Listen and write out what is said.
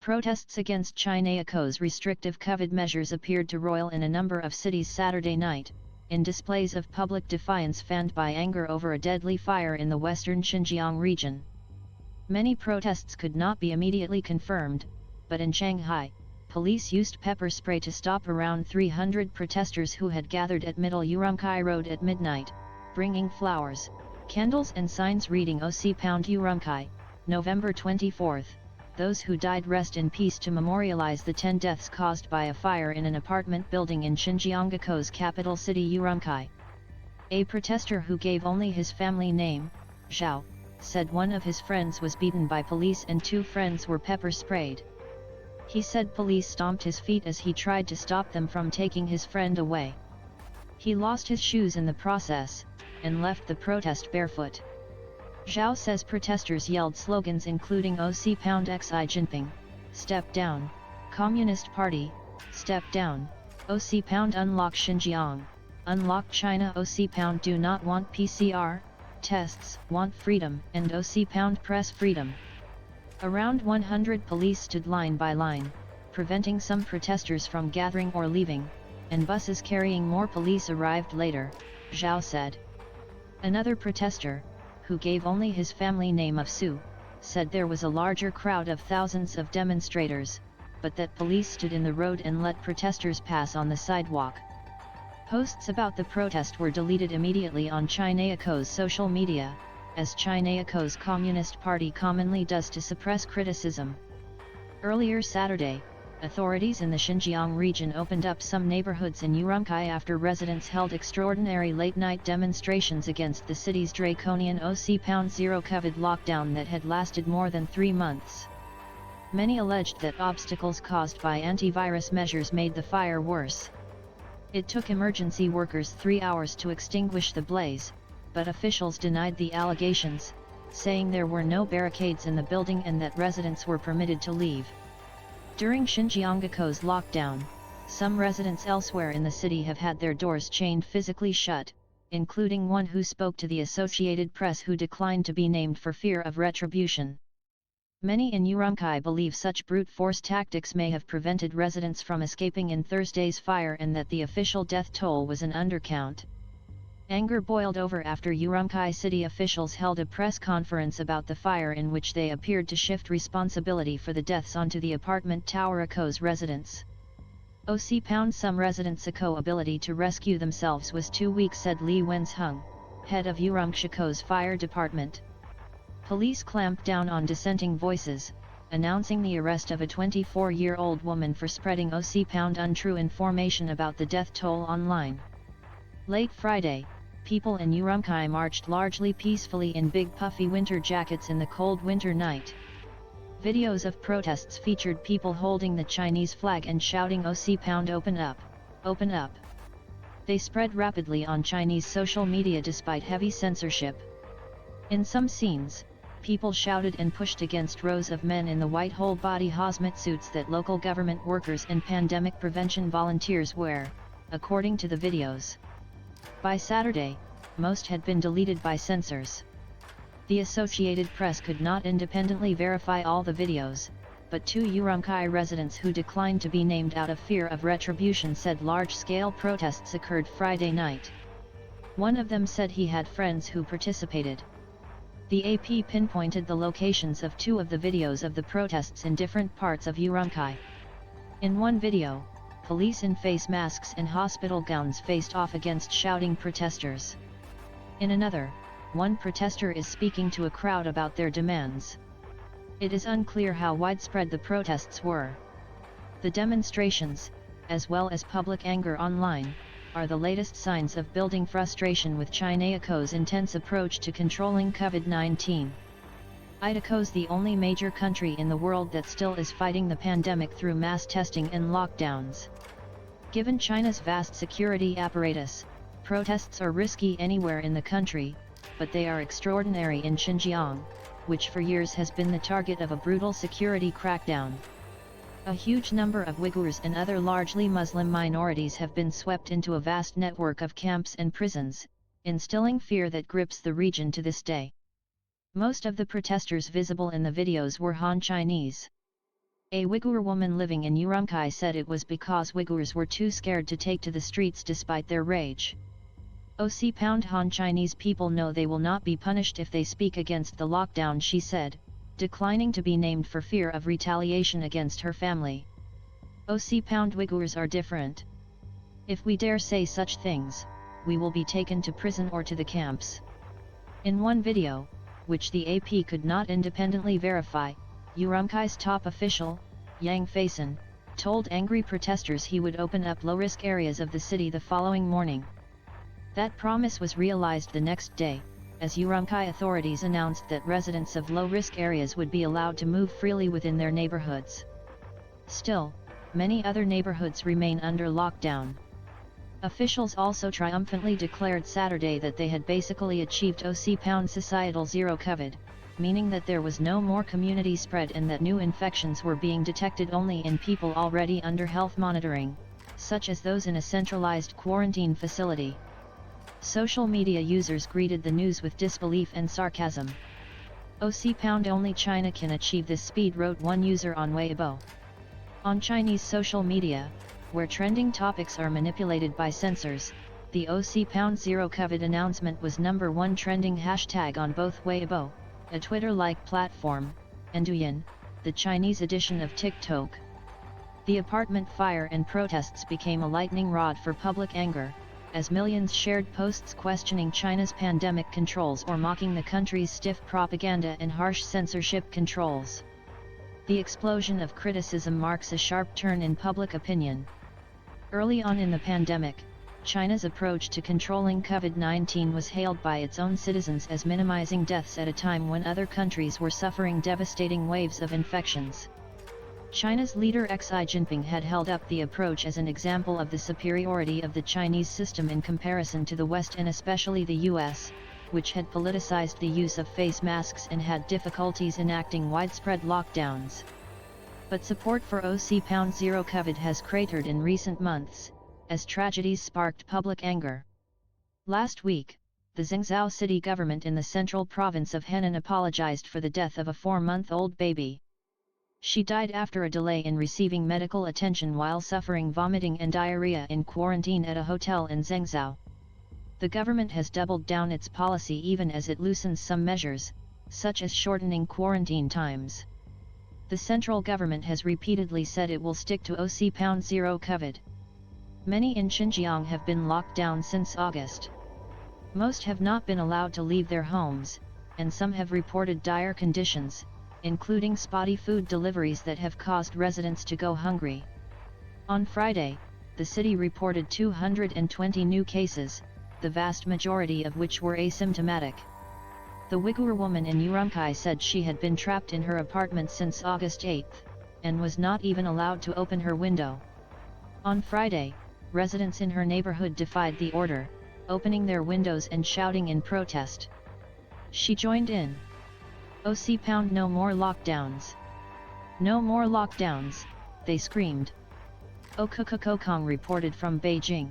Protests against China's restrictive COVID measures appeared to roil in a number of cities Saturday night, in displays of public defiance fanned by anger over a deadly fire in the western Xinjiang region. Many protests could not be immediately confirmed, but in Shanghai, police used pepper spray to stop around 300 protesters who had gathered at Middle Urumqi Road at midnight, bringing flowers, candles and signs reading OC Urumqi, November 24. Those who died rest in peace to memorialize the 10 deaths caused by a fire in an apartment building in Xinjiang's capital city Urumqi. A protester who gave only his family name, Zhao, said one of his friends was beaten by police and 2 friends were pepper sprayed. He said police stomped his feet as he tried to stop them from taking his friend away. He lost his shoes in the process, and left the protest barefoot. Zhao says protesters yelled slogans including OC Xi Jinping, step down, Communist Party, step down, OC unlock Xinjiang, unlock China, OC do not want PCR tests, want freedom, and OC press freedom. Around 100 police stood line by line, preventing some protesters from gathering or leaving, and buses carrying more police arrived later, Zhao said. Another protester, who gave only his family name of Su, said there was a larger crowd of thousands of demonstrators, but that police stood in the road and let protesters pass on the sidewalk. Posts about the protest were deleted immediately on China's social media, as China's Communist Party commonly does to suppress criticism. Earlier Saturday, authorities in the Xinjiang region opened up some neighborhoods in Urumqi after residents held extraordinary late-night demonstrations against the city's draconian OC-0 COVID lockdown that had lasted more than 3 months. Many alleged that obstacles caused by antivirus measures made the fire worse. It took emergency workers 3 hours to extinguish the blaze, but officials denied the allegations, saying there were no barricades in the building and that residents were permitted to leave. During Xinjiang's lockdown, some residents elsewhere in the city have had their doors chained physically shut, including one who spoke to the Associated Press who declined to be named for fear of retribution. Many in Urumqi believe such brute force tactics may have prevented residents from escaping in Thursday's fire and that the official death toll was an undercount. Anger boiled over after Urumqi city officials held a press conference about the fire in which they appeared to shift responsibility for the deaths onto the apartment tower's residents. Some residents' ability to rescue themselves was too weak, said Li Wenzheng, head of Urumqi's fire department. Police clamped down on dissenting voices, announcing the arrest of a 24-year-old woman for spreading untrue information about the death toll online. Late Friday, people in Urumqi marched largely peacefully in big puffy winter jackets in the cold winter night. Videos of protests featured people holding the Chinese flag and shouting OC open up, open up. They spread rapidly on Chinese social media despite heavy censorship. In some scenes, people shouted and pushed against rows of men in the white whole-body hazmat suits that local government workers and pandemic prevention volunteers wear, according to the videos. By Saturday, most had been deleted by censors. The Associated Press could not independently verify all the videos, but 2 Urumqi residents who declined to be named out of fear of retribution said large-scale protests occurred Friday night. One of them said he had friends who participated. The AP pinpointed the locations of 2 of the videos of the protests in different parts of Urumqi. In one video, police in face masks and hospital gowns faced off against shouting protesters. In another, one protester is speaking to a crowd about their demands. It is unclear how widespread the protests were. The demonstrations, as well as public anger online, are the latest signs of building frustration with China's intense approach to controlling COVID-19. Idaho's the only major country in the world that still is fighting the pandemic through mass testing and lockdowns. Given China's vast security apparatus, protests are risky anywhere in the country, but they are extraordinary in Xinjiang, which for years has been the target of a brutal security crackdown. A huge number of Uyghurs and other largely Muslim minorities have been swept into a vast network of camps and prisons, instilling fear that grips the region to this day. Most of the protesters visible in the videos were Han Chinese. A Uyghur woman living in Urumqi said it was because Uyghurs were too scared to take to the streets despite their rage. Han Chinese people know they will not be punished if they speak against the lockdown, she said, declining to be named for fear of retaliation against her family. Uyghurs are different. If we dare say such things, we will be taken to prison or to the camps. In one video, which the AP could not independently verify, Urumqi's top official, Yang Faison, told angry protesters he would open up low-risk areas of the city the following morning. That promise was realized the next day, as Urumqi authorities announced that residents of low-risk areas would be allowed to move freely within their neighborhoods. Still, many other neighborhoods remain under lockdown. Officials also triumphantly declared Saturday that they had basically achieved societal zero COVID, meaning that there was no more community spread and that new infections were being detected only in people already under health monitoring, such as those in a centralized quarantine facility. Social media users greeted the news with disbelief and sarcasm. Only China can achieve this speed, wrote one user on Weibo. On Chinese social media, where trending topics are manipulated by censors, the Zero COVID announcement was #1 trending hashtag on both Weibo, a Twitter-like platform, and Douyin, the Chinese edition of TikTok. The apartment fire and protests became a lightning rod for public anger, as millions shared posts questioning China's pandemic controls or mocking the country's stiff propaganda and harsh censorship controls. The explosion of criticism marks a sharp turn in public opinion. Early on in the pandemic, China's approach to controlling COVID-19 was hailed by its own citizens as minimizing deaths at a time when other countries were suffering devastating waves of infections. China's leader Xi Jinping had held up the approach as an example of the superiority of the Chinese system in comparison to the West and especially the US, which had politicized the use of face masks and had difficulties enacting widespread lockdowns. But support for Zero COVID has cratered in recent months, as tragedies sparked public anger. Last week, the Zhao city government in the central province of Henan apologized for the death of a 4-month-old baby. She died after a delay in receiving medical attention while suffering vomiting and diarrhea in quarantine at a hotel in Zhao. The government has doubled down its policy even as it loosens some measures, such as shortening quarantine times. The central government has repeatedly said it will stick to Zero COVID. Many in Xinjiang have been locked down since August. Most have not been allowed to leave their homes, and some have reported dire conditions, including spotty food deliveries that have caused residents to go hungry. On Friday, the city reported 220 new cases, the vast majority of which were asymptomatic. The Uyghur woman in Urumqi said she had been trapped in her apartment since August 8, and was not even allowed to open her window. On Friday, residents in her neighborhood defied the order, opening their windows and shouting in protest. She joined in. No more lockdowns. No more lockdowns, they screamed. Kong reported from Beijing.